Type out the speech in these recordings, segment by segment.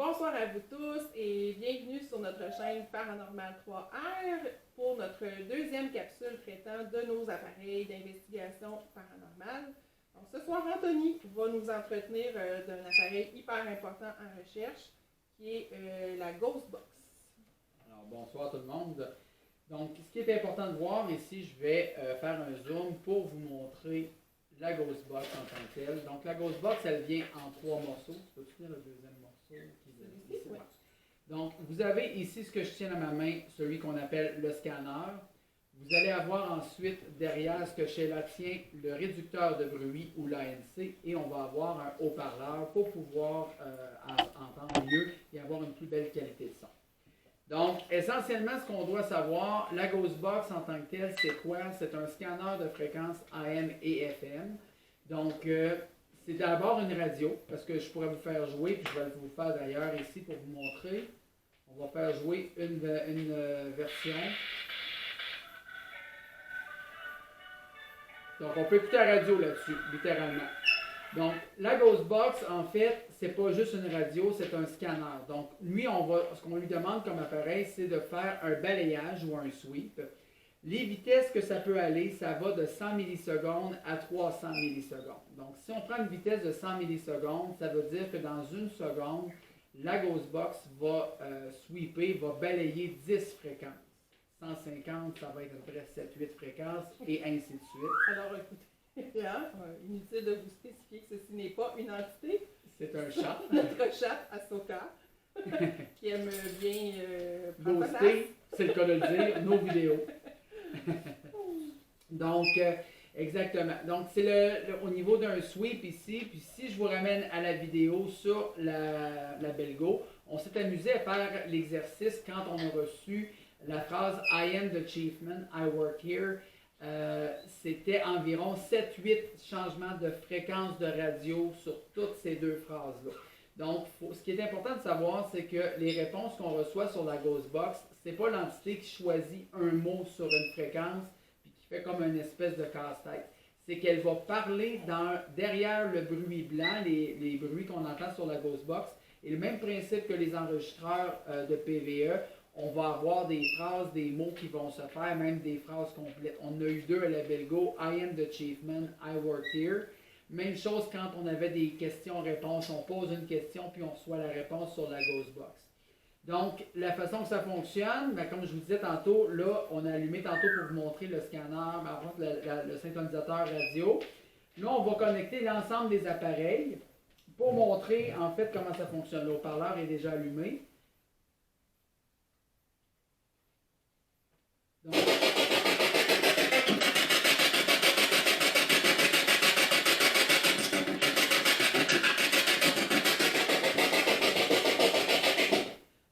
Bonsoir à vous tous et bienvenue sur notre chaîne Paranormal 3R pour notre deuxième capsule traitant de nos appareils d'investigation paranormale. Donc, ce soir, Anthony va nous entretenir d'un appareil hyper important en recherche qui est la Ghost Box. Alors, bonsoir tout le monde. Donc, ce qui est important de voir ici, je vais faire un zoom pour vous montrer la Ghost Box en tant que telle. Donc, la Ghost Box, elle vient en 3 morceaux. Tu peux finir le deuxième morceau? Celui-ci, oui. Donc, vous avez ici ce que je tiens dans ma main, celui qu'on appelle le scanner. Vous allez avoir ensuite derrière ce que chez la tient le réducteur de bruit ou l'ANC et on va avoir un haut-parleur pour pouvoir entendre mieux et avoir une plus belle qualité de son. Donc, essentiellement, ce qu'on doit savoir, la Ghost Box en tant que telle, c'est quoi? C'est un scanner de fréquences AM et FM. Donc, c'est d'abord une radio, parce que je pourrais vous faire jouer, puis je vais vous faire d'ailleurs ici pour vous montrer. On va faire jouer une version. Donc, on peut écouter la radio là-dessus, littéralement. Donc, la Ghost Box, en fait, c'est pas juste une radio, c'est un scanner. Donc, lui, ce qu'on lui demande comme appareil, c'est de faire un balayage ou un sweep. Les vitesses que ça peut aller, ça va de 100 millisecondes à 300 millisecondes. Donc, si on prend une vitesse de 100 millisecondes, ça veut dire que dans une seconde, la Ghost Box va sweeper, va balayer 10 fréquences. 150, ça va être à peu près 7-8 fréquences et ainsi de suite. Alors, écoutez, inutile de vous spécifier que ceci n'est pas une entité. C'est un chat. Notre chat Ahsoka, qui aime bien prendre sa place. Booster, c'est le cas de le dire, nos vidéos. Donc, exactement. Donc, c'est au niveau d'un sweep ici. Puis si je vous ramène à la vidéo sur la Belgo, on s'est amusé à faire l'exercice quand on a reçu la phrase « I am the chief man, I work here ». C'était environ 7-8 changements de fréquence de radio sur toutes ces deux phrases-là. Donc, ce qui est important de savoir, c'est que les réponses qu'on reçoit sur la Ghost Box, c'est pas l'entité qui choisit un mot sur une fréquence puis qui fait comme une espèce de casse-tête. C'est qu'elle va parler derrière le bruit blanc, les bruits qu'on entend sur la Ghost Box. Et le même principe que les enregistreurs de PVE, on va avoir des phrases, des mots qui vont se faire, même des phrases complètes. On a eu 2 à la Belgo, I am the chief man, I work here. Même chose quand on avait des questions-réponses. On pose une question puis on reçoit la réponse sur la Ghost Box. Donc, la façon que ça fonctionne, comme je vous disais tantôt, là, on a allumé tantôt pour vous montrer le scanner, le syntonisateur radio. Là, on va connecter l'ensemble des appareils pour montrer en fait comment ça fonctionne. Le haut-parleur est déjà allumé.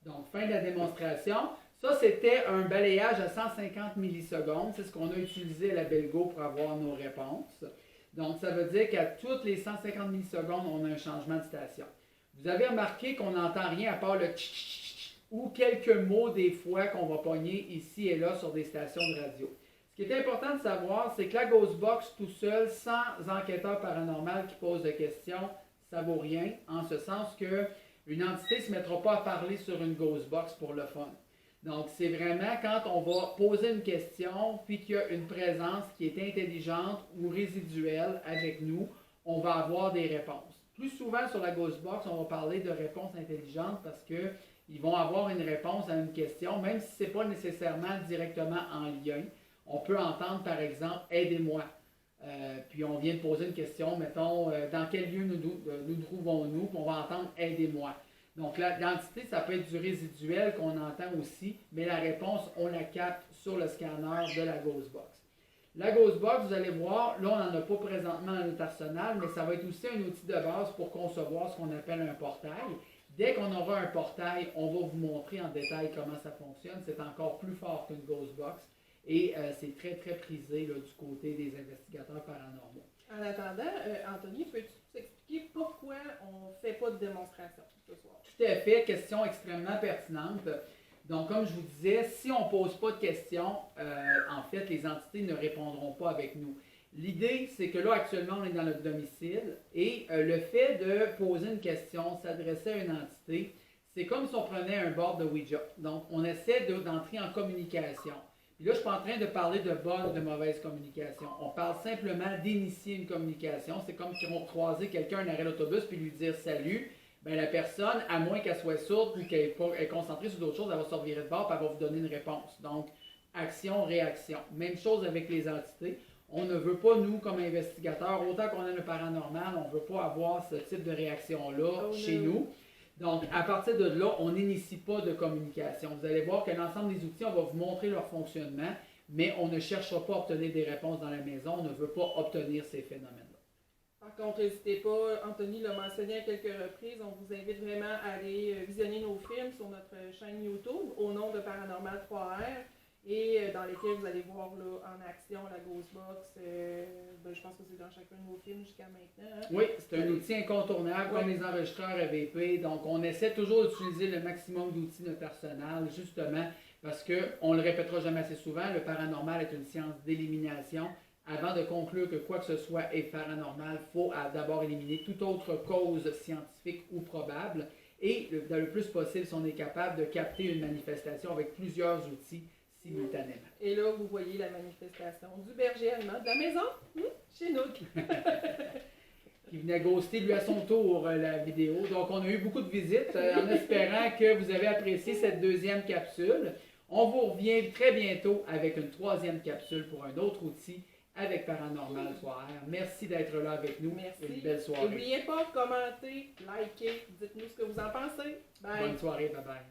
Donc, fin de la démonstration. Ça, c'était un balayage à 150 millisecondes. C'est ce qu'on a utilisé à la Belgo pour avoir nos réponses. Donc, ça veut dire qu'à toutes les 150 millisecondes, on a un changement de station. Vous avez remarqué qu'on n'entend rien à part le tch ou quelques mots des fois qu'on va pogner ici et là sur des stations de radio. Ce qui est important de savoir, c'est que la Ghost Box tout seul, sans enquêteur paranormal qui pose de questions, ça vaut rien, en ce sens que une entité ne se mettra pas à parler sur une Ghost Box pour le fun. Donc, c'est vraiment quand on va poser une question, puis qu'il y a une présence qui est intelligente ou résiduelle avec nous, on va avoir des réponses. Plus souvent sur la Ghost Box, on va parler de réponses intelligentes parce qu'ils vont avoir une réponse à une question, même si ce n'est pas nécessairement directement en lien. On peut entendre, par exemple, « Aidez-moi ». Puis on vient de poser une question, mettons, dans quel lieu nous trouvons-nous? Puis on va entendre « Aidez-moi ». Donc l'entité, ça peut être du résiduel qu'on entend aussi, mais la réponse, on la capte sur le scanner de la Ghost Box. La Ghost Box, vous allez voir, là on n'en a pas présentement dans notre arsenal, mais ça va être aussi un outil de base pour concevoir ce qu'on appelle un portail. Dès qu'on aura un portail, on va vous montrer en détail comment ça fonctionne. C'est encore plus fort qu'une Ghost Box. Et c'est très, très prisé là, du côté des investigateurs paranormaux. En attendant, Anthony, peux-tu nous expliquer pourquoi on ne fait pas de démonstration ce soir? Tout à fait, question extrêmement pertinente. Donc, comme je vous disais, si on ne pose pas de questions, en fait, les entités ne répondront pas avec nous. L'idée, c'est que là, actuellement, on est dans notre domicile et le fait de poser une question, s'adresser à une entité, c'est comme si on prenait un board de Ouija. Donc, on essaie d'entrer en communication. Puis là, je ne suis pas en train de parler de bonne ou de mauvaise communication. On parle simplement d'initier une communication. C'est comme si on croisait quelqu'un à l'arrêt d'autobus puis lui dire salut. Bien, la personne, à moins qu'elle soit sourde ou qu'elle est concentrée sur d'autres choses, elle va se revirer de bord et elle va vous donner une réponse. Donc, action, réaction. Même chose avec les entités. On ne veut pas, nous, comme investigateurs, autant qu'on est le paranormal, on ne veut pas avoir ce type de réaction-là chez nous. Donc, à partir de là, on n'initie pas de communication. Vous allez voir que l'ensemble des outils, on va vous montrer leur fonctionnement, mais on ne cherchera pas à obtenir des réponses dans la maison. On ne veut pas obtenir ces phénomènes-là. Par contre, n'hésitez pas, Anthony l'a mentionné à quelques reprises, on vous invite vraiment à aller visionner nos films sur notre chaîne YouTube au nom de Paranormal 3R et dans lesquels vous allez voir là, en action la Ghostbox. Je pense que c'est dans chacun de nos films jusqu'à maintenant. Hein? Oui, c'est un outil incontournable comme les enregistreurs EVP. Donc, on essaie toujours d'utiliser le maximum d'outils de notre arsenal, justement, parce qu'on ne le répétera jamais assez souvent, le paranormal est une science d'élimination. Avant de conclure que quoi que ce soit est paranormal, il faut d'abord éliminer toute autre cause scientifique ou probable. Et le plus possible, si on est capable de capter une manifestation avec plusieurs outils simultanément. Et là, vous voyez la manifestation du berger allemand de la maison, chez nous. Qui venait ghoster lui à son tour la vidéo. Donc, on a eu beaucoup de visites en espérant que vous avez apprécié cette deuxième capsule. On vous revient très bientôt avec une troisième capsule pour un autre outil avec Paranormal 3R. Merci d'être là avec nous. Merci. Une belle soirée. N'oubliez pas de commenter, liker, dites-nous ce que vous en pensez. Bye. Bonne soirée, bye bye.